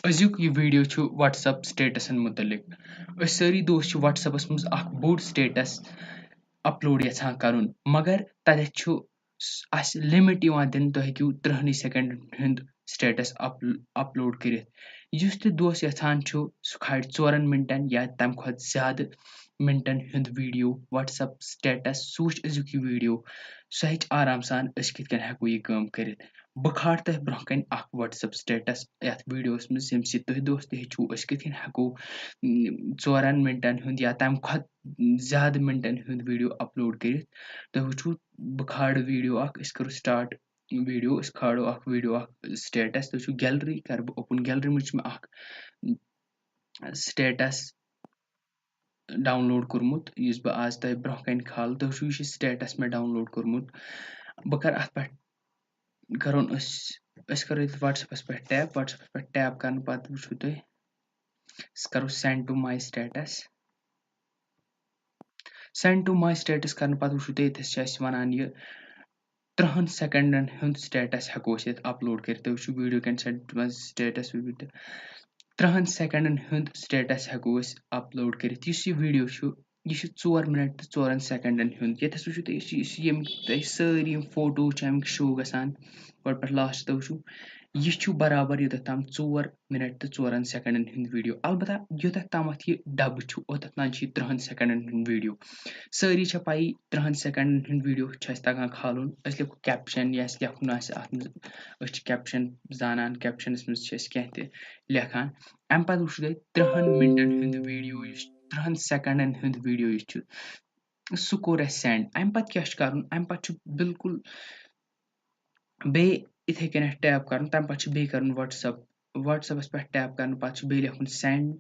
أزیُک یہِ ویٖڈیو چھُ وَٹسَپ سٹیٹسَن مُتعلِق أسۍ سٲری دوس چھِ وَٹسَپَس منٛز اَکھ بوٚڑ سٹیٹس اَپلوڈ یَژھان کَرُن مگر تَتٮ۪تھ چھُ اَسہِ لِمِٹ یِوان دِنہٕ تُہۍ ہیٚکِو 30 سٮ۪کَنٛڈَن ہُنٛد سٹیٹس اَپلوڈ کٔرِتھ یُس تہِ دوس یَژھان چھُ سُہ کھالہِ 4 مِنٹَن یا تَمہِ کھۄتہٕ زیادٕ مِنٹَن ہُنٛد ویٖڈیو وَٹسَپ سٹیٹس سُہ وٕچھِ أزیُک یہِ ویٖڈیو سُہ ہیٚچھِ آرام سان أسۍ کِتھ کٔنۍ ہٮ۪کو یہِ کٲم کٔرِتھ بہٕ کھالہٕ تۄہہِ برٛونٛہہ کَنہِ اَکھ وَٹسَپ سٹیٹس یَتھ ویٖڈیوَس منٛز ییٚمہِ سۭتۍ تُہۍ دوس تہِ ہیٚچھِو أسۍ کِتھ کٔنۍ ہٮ۪کو 4 مِنٹَن ہُنٛد یا تَمہِ کھۄتہٕ زیادٕ مِنٹَن ہُنٛد ویٖڈیو اَپلوڈ کٔرِتھ تُہۍ وٕچھِو بہٕ کھالہٕ ویٖڈیو اَکھ أسۍ کَرو سٹاٹ ویٖڈیو أسۍ کھالو اَکھ ویٖڈیو اَکھ سٹیٹس تُہۍ وٕچھِو گیلری کَرٕ بہٕ اوپُن گیلری منٛز چھُ مےٚ اَکھ سٹیٹس ڈاوُن لوڈ کوٚرمُت یُس بہٕ آز تۄہہِ برٛونٛہہ کَنہِ کھالہٕ تُہۍ وٕچھِو یہِ چھُ سٹیٹس مےٚ ڈاوُن لوڈ کوٚرمُت بہٕ کَرٕ اَتھ پٮ۪ٹھ کَرون أسۍ کَرو ییٚتہِ وَٹسَپَس پٮ۪ٹھ ٹیپ کَرنہٕ پَتہٕ وٕچھِو تُہۍ أسۍ کَرو send to my status send to my status کَرنہٕ پَتہٕ وٕچھِو تُہۍ ییٚتھَس چھِ اَسہِ وَنان یہِ 30 سٮ۪کَنٛڈَن ہُنٛد سٹیٹس ہٮ۪کو أسۍ ییٚتہِ اَپلوڈ کٔرِتھ تُہۍ وٕچھِو ویٖڈیو کٮ۪ن سٹیٹس 30 سٮ۪کَنٛڈَن ہُنٛد سٹیٹس ہٮ۪کو أسۍ اَپلوڈ کٔرِتھ یُس یہِ ویٖڈیو چھُ یہِ چھُ 4 مِنَٹ تہٕ 4 سٮ۪کَنٛڈَن ہُنٛد ییٚتھَس وٕچھِو تُہۍ یِم تۄہہِ سٲری یِم فوٹوٗز چھِ اَمِکۍ شو گژھان گۄڈٕ پٮ۪ٹھ لاسٹ تُہۍ وٕچھِو یہِ چھُ برابر یوٚتَتھ تام 4 مِنَٹ تہٕ 4 سٮ۪کَنٛڈَن ہُنٛد ویٖڈیو البتہ یوٚتَتھ تامَتھ یہِ ڈَبہٕ چھُ اوٚتَتھ تام چھِ یہِ 30 سٮ۪کَنٛڈَن ہُنٛد ویٖڈیو سٲری چھےٚ پَیی 30 سٮ۪کَنٛڈَن ہُنٛد ویٖڈیو چھُ اَسہِ تَگان کھالُن أسۍ لیکھو کٮ۪پشَن یا اَسہِ لیکھُن آسہِ اَتھ منٛز أسۍ چھِ کٮ۪پشَن زانان کٮ۪پشَنَس منٛز چھِ أسۍ کینٛہہ تہِ لیکھان اَمہِ پَتہٕ وٕچھِو تُہۍ 30 مِنٹَن ہُنٛد ویٖڈیو یُس 30 سٮ۪کَنٛڈَن ہُنٛد ویٖڈیو یُس چھُ سُہ کوٚر اَسہِ سٮ۪نٛڈ اَمہِ پَتہٕ کیٛاہ چھُ کَرُن اَمہِ پَتہٕ چھُ بِلکُل بیٚیہِ یِتھَے کٔنٮ۪تھ ٹیپ کَرُن تَمہِ پَتہٕ چھُ بیٚیہِ کَرُن وَٹسَپَس پٮ۪ٹھ ٹیپ کَرنہٕ پَتہٕ چھُ بیٚیہِ لیکھُن سٮ۪نٛڈ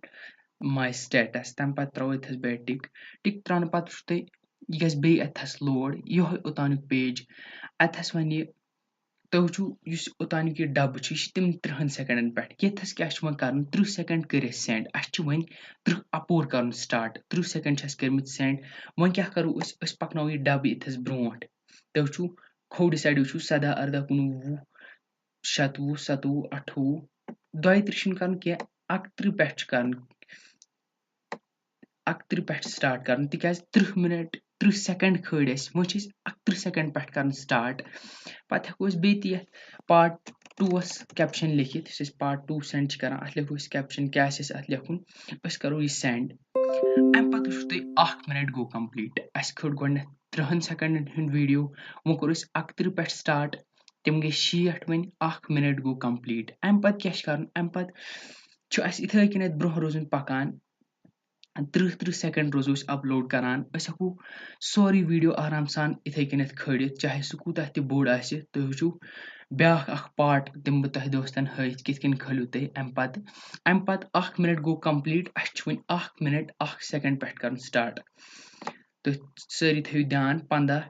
ماے سٹیٹس تَمہِ پَتہٕ ترٛاوو ییٚتھَس بیٚیہِ ٹِک ترٛاونہٕ پَتہٕ وٕچھِو تُہۍ یہِ گژھِ بیٚیہِ اَتھَس لوڈ یِہوٚے اوٚتانیُک پیج اَتھَس وَنہِ یہِ تُہۍ وٕچھِو یُس اوٚتانیُک یہِ ڈَبہٕ چھُ یہِ چھِ تِم 30 سٮ۪کَنٛڈَن پٮ۪ٹھ ییٚتھَس کیٛاہ چھُ وۄنۍ کَرُن 30 سٮ۪کَنٛڈ کٔرۍ اَسہِ سٮ۪نٛڈ اَسہِ چھِ وۄنۍ 30 اَپور کَرُن سٹاٹ 30 سٮ۪کَنٛڈ چھِ اَسہِ کٔرۍمٕتۍ سٮ۪نٛڈ وۄنۍ کیٛاہ کَرو أسۍ پَکناوو یہِ ڈَبہٕ ییٚتھَس برٛونٛٹھ تُہۍ وٕچھِو کھوٚرِ سایڈٕ وٕچھِو 17 18 19 20 27 28 32 چھُنہٕ کَرُن کینٛہہ 31 پٮ۪ٹھ چھُ کَرُن 31 پٮ۪ٹھ سٹاٹ کَرُن تِکیٛازِ 30 مِنَٹ 30 سٮ۪کَنٛڈ کھٲڑۍ اَسہِ وۄنۍ چھِ أسۍ 31 سٮ۪کَنٛڈ پٮ۪ٹھ کَرُن سٹاٹ پَتہٕ ہٮ۪کو أسۍ بیٚیہِ تہِ یَتھ پاٹ 2وَس کٮ۪پشَن لیکھِتھ یُس أسۍ پاٹ 2 سٮ۪نٛڈ چھِ کَران اَتھ لیکھو أسۍ کٮ۪پشَن کیٛاہ آسہِ اَسہِ اَتھ لیکھُن أسۍ کَرو یہِ سٮ۪نٛڈ اَمہِ پَتہٕ وٕچھِو تُہۍ 1 مِنَٹ گوٚو کَمپٕلیٖٹ اَسہِ کھٲڑ گۄڈنٮ۪تھ 30 سٮ۪کَنٛڈَن ہُنٛد ویٖڈیو وۄنۍ کوٚر اَسہِ 31 پٮ۪ٹھ سٹاٹ تِم گٔے 60 وۄنۍ 1 مِنَٹ گوٚو کَمپٕلیٖٹ اَمہِ پَتہٕ کیٛاہ چھُ کَرُن اَمہِ پَتہٕ چھُ اَسہِ یِتھَے کٔنٮ۪تھ برٛونٛہہ روزُن پَکان 30 سٮ۪کَنٛڈ روزو أسۍ اَپلوڈ کَران أسۍ ہٮ۪کو سورُے ویٖڈیو آرام سان یِتھَے کٔنٮ۪تھ کھٲڑِتھ چاہے سُہ کوٗتاہ تہِ بوٚڑ آسہِ تُہۍ وٕچھِو بیٛاکھ اَکھ پاٹ دِمہٕ بہٕ تۄہہِ دوستَن ہٲیِتھ کِتھ کٔنۍ کھٲلِو تُہۍ اَمہِ پَتہٕ 1 مِنَٹ گوٚو کَمپٕلیٖٹ اَسہِ چھُ وۄنۍ 1 مِنَٹ 1 سٮ۪کَنٛڈ پٮ۪ٹھ کَرُن سٹاٹ تُہۍ سٲری تھٲیِو دھیان 15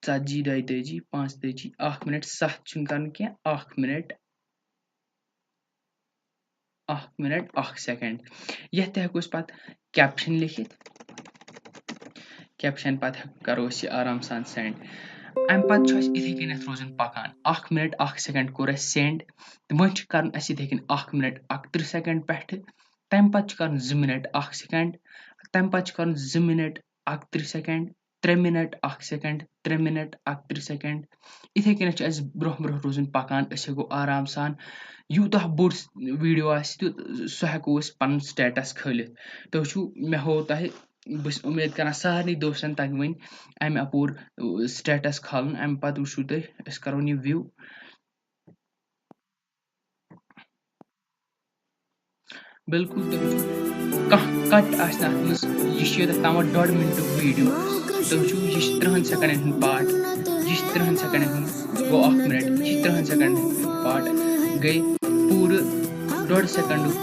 ژتجی 32 35 1 مِنَٹ 7 چھُنہٕ کَرُن کینٛہہ 1 مِنَٹ 1 سٮ۪کَنٛڈ یَتھ تہِ ہٮ۪کو أسۍ پَتہٕ کٮ۪پشَن لیکھِتھ کٮ۪پشَن پَتہٕ کَرو أسۍ یہِ آرام سان سٮ۪نٛڈ اَمہِ پَتہٕ چھُ اَسہِ یِتھَے کٔنٮ۪تھ روزُن پَکان 1 مِنَٹ 1 سٮ۪کَنٛڈ کوٚر اَسہِ سٮ۪نٛڈ تہٕ وۄنۍ چھُ کَرُن اَسہِ یِتھَے کٔنۍ 1 مِنَٹ 31 سٮ۪کَنٛڈ پٮ۪ٹھٕ تَمہِ پَتہٕ چھُ کَرُن 2 مِنَٹ 1 سٮ۪کَنٛڈ تَمہِ پَتہٕ چھُ کَرُن 2 minute 31 second 3 minute 1 second 3 minute 31 second یِتھَے کٔنٮ۪تھ چھُ اَسہِ برٛونٛہہ روزُن پَکان أسۍ ہٮ۪کو آرام سان یوٗتاہ بوٚڑ ویٖڈیو آسہِ سُہ ہٮ۪کو أسۍ پَنُن سٹیٹس کھٲلِتھ تُہۍ وٕچھِو مےٚ ہوو تۄہہِ بہٕ چھُس اُمید کَران سارنٕے دوستَن تَگہِ وۄنۍ اَمہِ اَپور سٹیٹس کھالُن اَمہِ پَتہٕ وٕچھِو تُہۍ أسۍ کَرون یہِ وِو بِلکُل تُہۍ وٕچھِو کانٛہہ کَٹ آسہِ نہٕ اَتھ منٛز یہِ چھُ یوٚتَتھ تامَتھ 1.5 مِنٹُک ویٖڈیو تُہۍ وٕچھِو یہِ چھِ 30 سٮ۪کَنٛڈَن ہُنٛد پاٹ یہِ چھِ 30 سٮ۪کَنٛڈَن ہُنٛد گوٚو 1 مِنَٹ یہِ چھِ 30 سٮ۪کَنٛڈَن ہُنٛد پاٹ گٔے پوٗرٕ 1.5 سٮ۪کَنٛڈُک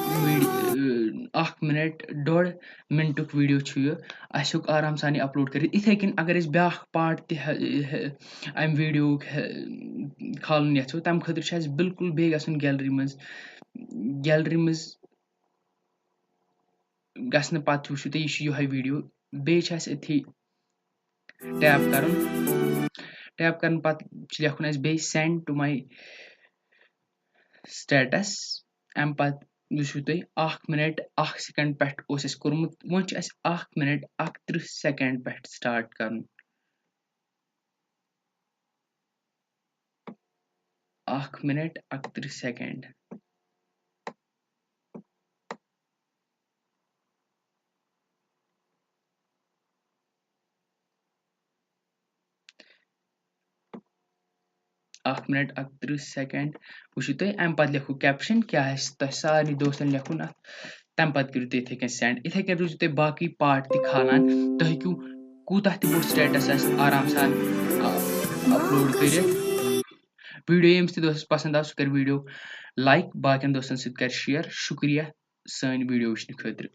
1 مِنَٹ 1.5 مِنٹُک ویٖڈیو چھُ یہِ اَسہِ ہیوٚک آرام سان یہِ اَپلوڈ کٔرِتھ یِتھَے کٔنۍ اگر أسۍ بیٛاکھ پاٹ تہِ اَمہِ ویٖڈیووُک کھالُن یَژھو تَمہِ خٲطرٕ چھُ اَسہِ بِلکُل بیٚیہِ گژھُن گیلری منٛز گژھنہٕ پَتہٕ وٕچھِو تُہۍ یہِ چھُ یِہوٚے ویٖڈیو بیٚیہِ چھِ اَسہِ أتھی ٹیپ کَرُن پَتہٕ چھُ لیکھُن اَسہِ بیٚیہِ سٮ۪نٛڈ ٹُو ماے سٹیٹس اَمہِ پَتہٕ وٕچھِو تُہۍ 1 مِنٹ 1 سٮ۪کنٛڈ پٮ۪ٹھ اوس اَسہِ کوٚرمُت وۄنۍ چھُ اَسہِ 1 مِنٹ 31 سٮ۪کنٛڈ پٮ۪ٹھ سٹارٹ کَرُن 1 مِنٹ 31 سٮ۪کنٛڈ اکھ مِنٹ 31 سٮ۪کنٛڈ وٕچھِو تُہۍ اَمہِ پَتہٕ لیکھِو کیپشن کیٛاہ آسہِ تۄہہِ سارنٕے دوستن لیکھُن اَتھ تَمہِ پَتہٕ کٔرِو تُہۍ یِتھَے کٔنۍ سٮ۪نٛڈ یِتھَے کٔنۍ روٗزِو تُہۍ باقٕے پارٹ تہِ کھالان تُہۍ ہیٚکِو کوٗتاہ تہِ بوٚڑ سٹیٹس آسہِ آرام سان اپلوڈ کٔرِتھ ویٖڈیو ییٚمِس تہِ دوستس پسنٛد آو سُہ کَرِ ویٖڈیو لایک باقین دوستن سۭتۍ کَرِ شِیر شُکریہ سٲنۍ ویٖڈیو وٕچھنہٕ خٲطرٕ